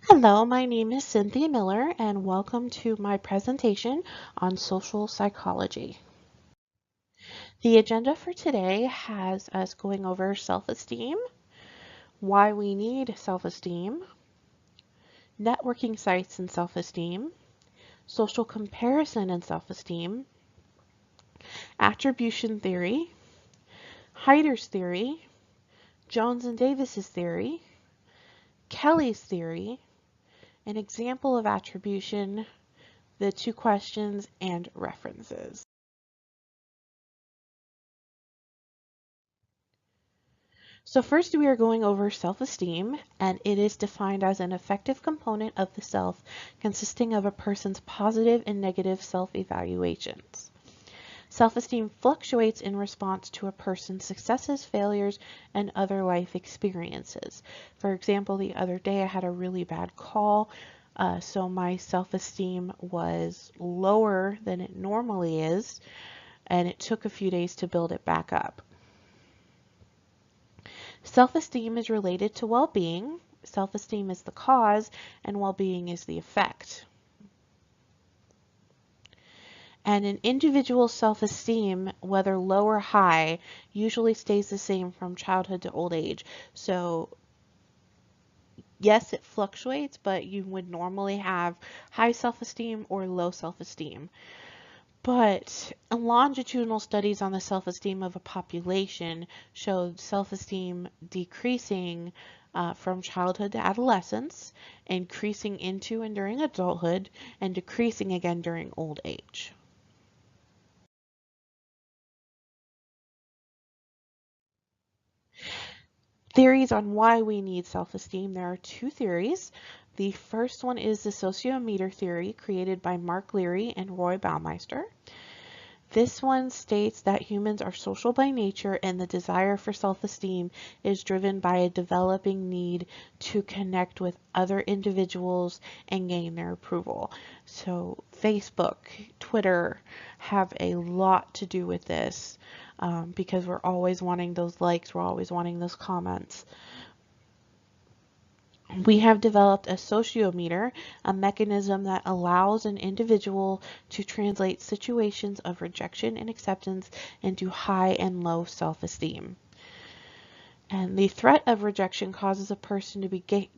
Hello, my name is Cynthia Miller, and welcome to my presentation on social psychology. The agenda for today has us going over self-esteem, why we need self-esteem, networking sites and self-esteem, social comparison and self-esteem, attribution theory, Heider's theory, Jones and Davis's theory, Kelly's theory, an example of attribution, the two questions, and references. So first we are going over self-esteem, and it is defined as an effective component of the self consisting of a person's positive and negative self-evaluations. Self-esteem fluctuates in response to a person's successes, failures, and other life experiences. For example, the other day I had a really bad call, so my self-esteem was lower than it normally is, and it took a few days to build it back up. Self-esteem is related to well-being. Self-esteem is the cause, and well-being is the effect. And an individual's self-esteem, whether low or high, usually stays the same from childhood to old age. So yes, it fluctuates, but you would normally have high self-esteem or low self-esteem. But longitudinal studies on the self-esteem of a population showed self-esteem decreasing from childhood to adolescence, increasing into and during adulthood, and decreasing again during old age. Theories on why we need self-esteem. There are two theories. The first one is the sociometer theory created by Mark Leary and Roy Baumeister. This one states that humans are social by nature and the desire for self-esteem is driven by a developing need to connect with other individuals and gain their approval. So Facebook, Twitter have a lot to do with this because we're always wanting those likes, we're always wanting those comments. We have developed a sociometer, a mechanism that allows an individual to translate situations of rejection and acceptance into high and low self-esteem. And the threat of rejection causes a person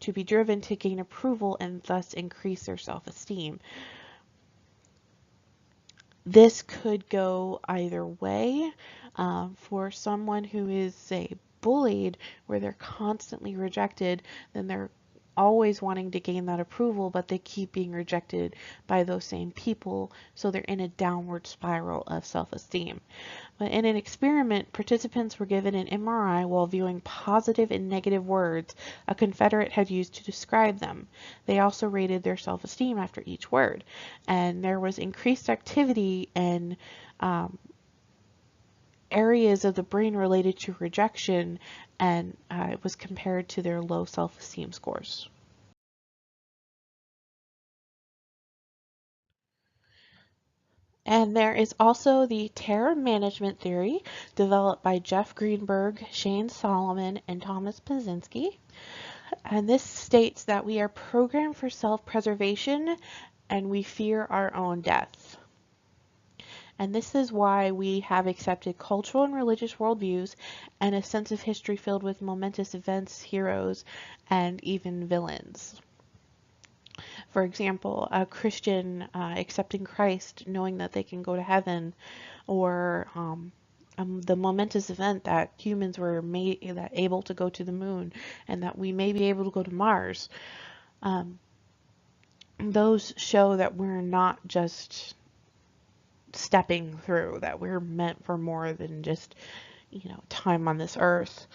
to be driven to gain approval and thus increase their self-esteem. This could go either way. For someone who is, say, bullied, where they're constantly rejected, then they're always wanting to gain that approval, but they keep being rejected by those same people, so they're in a downward spiral of self-esteem. But in an experiment, participants were given an MRI while viewing positive and negative words a Confederate had used to describe them. They also rated their self-esteem after each word, and there was increased activity in areas of the brain related to rejection, and it was compared to their low self-esteem scores. And there is also the terror management theory developed by Jeff Greenberg, Shane Solomon, and Thomas Pazinski. And this states that we are programmed for self-preservation and we fear our own death. And this is why we have accepted cultural and religious worldviews and a sense of history filled with momentous events, heroes, and even villains. For example, a Christian accepting Christ, knowing that they can go to heaven, or the momentous event that humans were able to go to the moon and that we may be able to go to Mars. Those show that we're not just stepping through, that we're meant for more than just, time on this earth.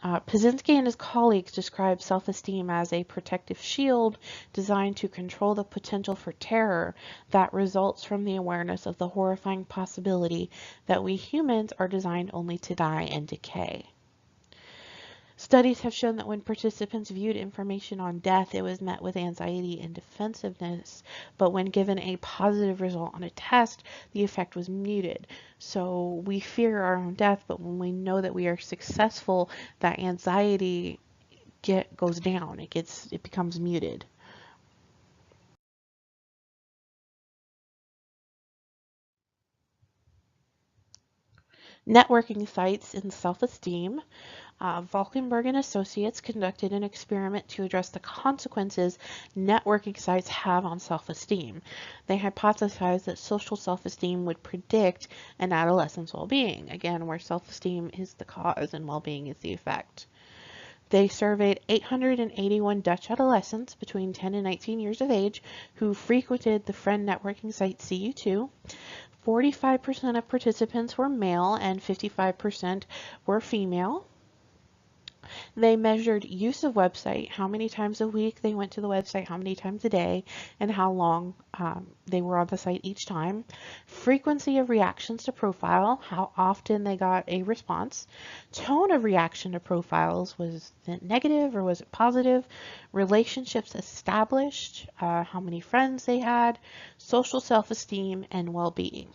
Pazinski and his colleagues describe self-esteem as a protective shield designed to control the potential for terror that results from the awareness of the horrifying possibility that we humans are designed only to die and decay. Studies have shown that when participants viewed information on death, it was met with anxiety and defensiveness, but when given a positive result on a test, the effect was muted. So we fear our own death, but when we know that we are successful, that anxiety goes down. It becomes muted. Networking sites and self-esteem. Valkenburg and Associates conducted an experiment to address the consequences networking sites have on self-esteem. They hypothesized that social self-esteem would predict an adolescent's well-being, again, where self-esteem is the cause and well-being is the effect. They surveyed 881 Dutch adolescents between 10 and 19 years of age who frequented the friend networking site CU2. 45% of participants were male and 55% were female. They measured use of website, how many times a week they went to the website, how many times a day, and how long they were on the site each time. Frequency of reactions to profile, how often they got a response. Tone of reaction to profiles, was it negative or was it positive? Relationships established, how many friends they had, social self-esteem, and well-being.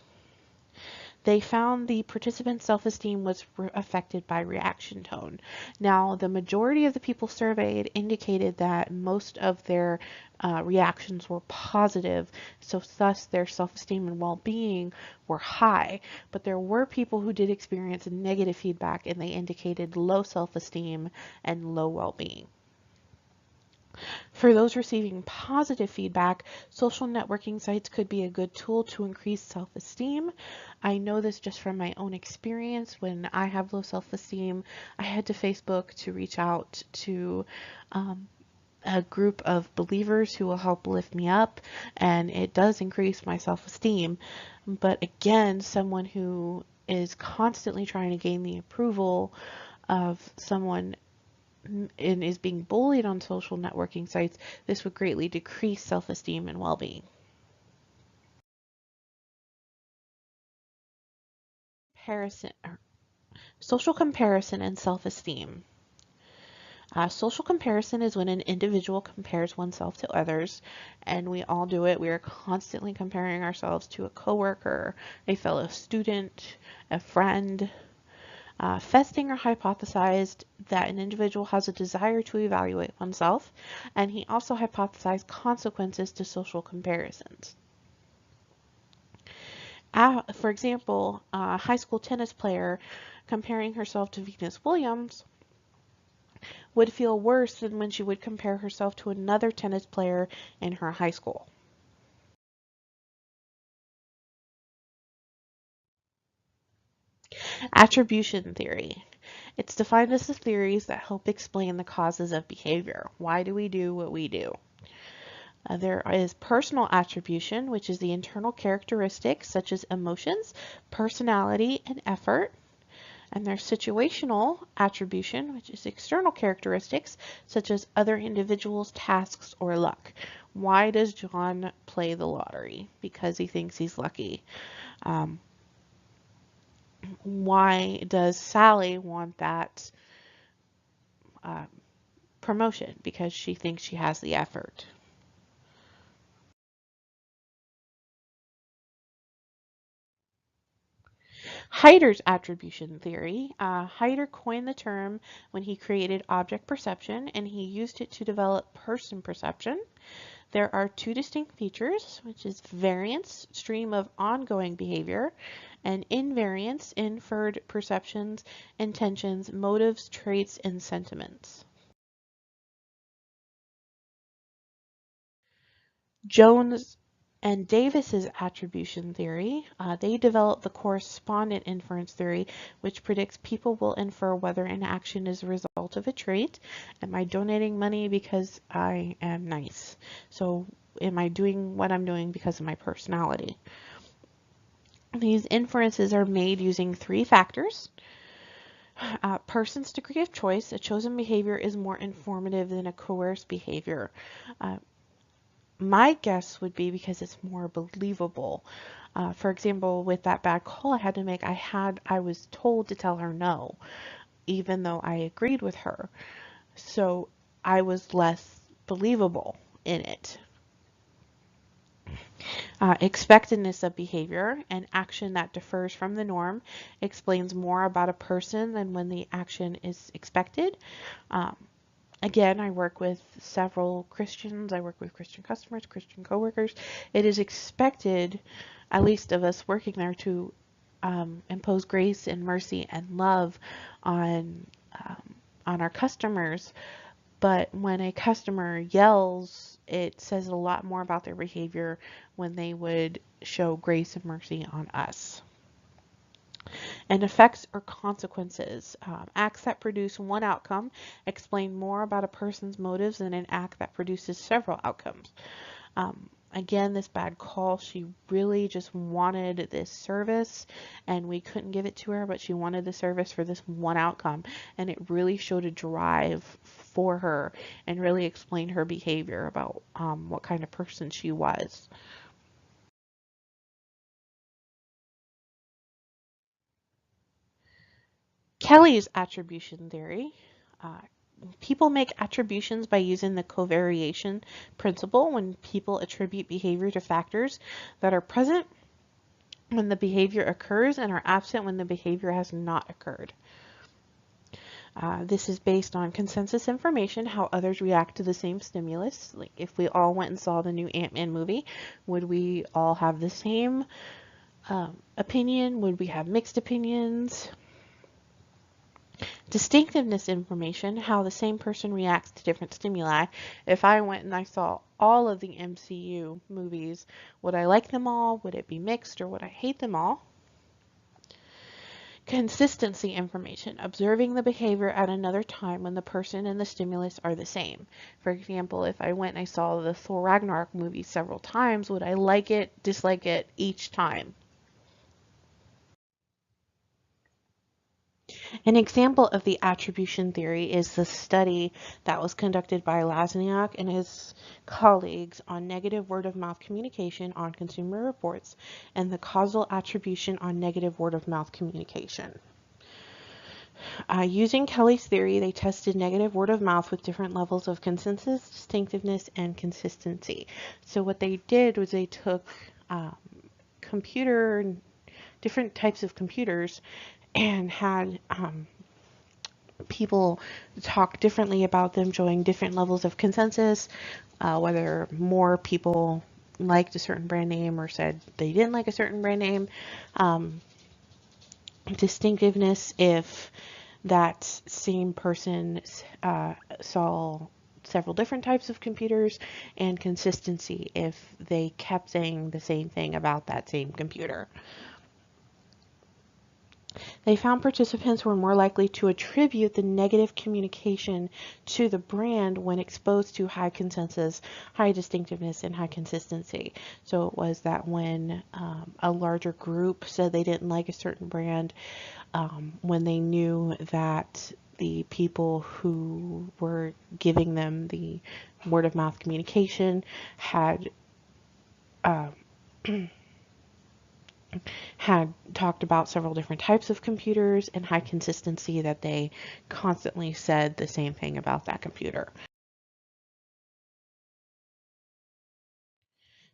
They found the participants' self-esteem was affected by reaction tone. Now, the majority of the people surveyed indicated that most of their reactions were positive, so thus their self-esteem and well-being were high. But there were people who did experience negative feedback, and they indicated low self-esteem and low well-being. For those receiving positive feedback, social networking sites could be a good tool to increase self-esteem. I know this just from my own experience. When I have low self-esteem, I head to Facebook to reach out to a group of believers who will help lift me up, and it does increase my self-esteem. But again, someone who is constantly trying to gain the approval of someone and is being bullied on social networking sites, this would greatly decrease self-esteem and well-being. Social comparison and self-esteem. Social comparison is when an individual compares oneself to others, and we all do it. We are constantly comparing ourselves to a coworker, a fellow student, a friend. Festinger hypothesized that an individual has a desire to evaluate oneself, and he also hypothesized consequences to social comparisons. For example, a high school tennis player comparing herself to Venus Williams would feel worse than when she would compare herself to another tennis player in her high school. Attribution theory. It's defined as the theories that help explain the causes of behavior. Why do we do what we do? There is personal attribution, which is the internal characteristics such as emotions, personality, and effort. And there's situational attribution, which is external characteristics such as other individuals, tasks, or luck. Why does John play the lottery? Because he thinks he's lucky. Why does Sally want that promotion? Because she thinks she has the effort. Heider's attribution theory. Heider coined the term when he created object perception, and he used it to develop person perception. There are two distinct features, which is variance, stream of ongoing behavior, and invariance, inferred perceptions, intentions, motives, traits, and sentiments. Jones and Davis's attribution theory, they developed the correspondent inference theory, which predicts people will infer whether an action is a result of a trait. Am I donating money because I am nice? So am I doing what I'm doing because of my personality? These inferences are made using three factors. Person's degree of choice. A chosen behavior is more informative than a coerced behavior. My guess would be because it's more believable. For example, with that bad call I had to make, I was told to tell her no, even though I agreed with her. So I was less believable in it. Expectedness of behavior, an action that differs from the norm, explains more about a person than when the action is expected. Again, I work with several Christians. I work with Christian customers, Christian coworkers. It is expected, at least of us working there, to impose grace and mercy and love on on our customers. But when a customer yells, it says a lot more about their behavior when they would show grace and mercy on us. And effects or consequences. Acts that produce one outcome explain more about a person's motives than an act that produces several outcomes. Again, this bad call, she really just wanted this service and we couldn't give it to her, but she wanted the service for this one outcome. And it really showed a drive for her and really explained her behavior about what kind of person she was. Kelly's attribution theory. Uh, People make attributions by using the covariation principle when people attribute behavior to factors that are present when the behavior occurs and are absent when the behavior has not occurred. This is based on consensus information, how others react to the same stimulus. Like if we all went and saw the new Ant-Man movie, would we all have the same opinion? Would we have mixed opinions? Distinctiveness information, how the same person reacts to different stimuli. If I went and I saw all of the MCU movies, would I like them all? Would it be mixed or would I hate them all? Consistency information, observing the behavior at another time when the person and the stimulus are the same. For example, if I went and I saw the Thor Ragnarok movie several times, would I like it, dislike it each time? An example of the attribution theory is the study that was conducted by Lasniak and his colleagues on negative word-of-mouth communication on Consumer Reports and the causal attribution on negative word-of-mouth communication. Using Kelly's theory, they tested negative word of mouth with different levels of consensus, distinctiveness, and consistency. So what they did was they took different types of computers and had people talk differently about them, showing different levels of consensus, whether more people liked a certain brand name or said they didn't like a certain brand name. Distinctiveness, if that same person saw several different types of computers, and consistency, if they kept saying the same thing about that same computer. They found participants were more likely to attribute the negative communication to the brand when exposed to high consensus, high distinctiveness, and high consistency. So it was that when a larger group said they didn't like a certain brand, when they knew that the people who were giving them the word of mouth communication had had talked about several different types of computers and high consistency, that they constantly said the same thing about that computer.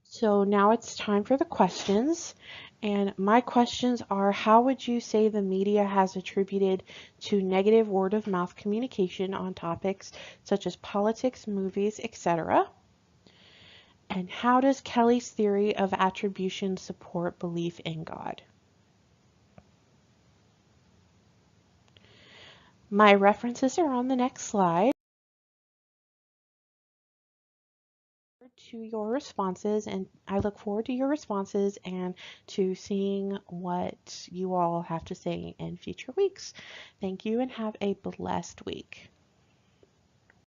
So now it's time for the questions. And my questions are, how would you say the media has attributed to negative word of mouth communication on topics such as politics, movies, etc.? And how does Kelly's theory of attribution support belief in God? My references are on the next slide. To your responses, and I look forward to your responses and to seeing what you all have to say in future weeks. Thank you and have a blessed week.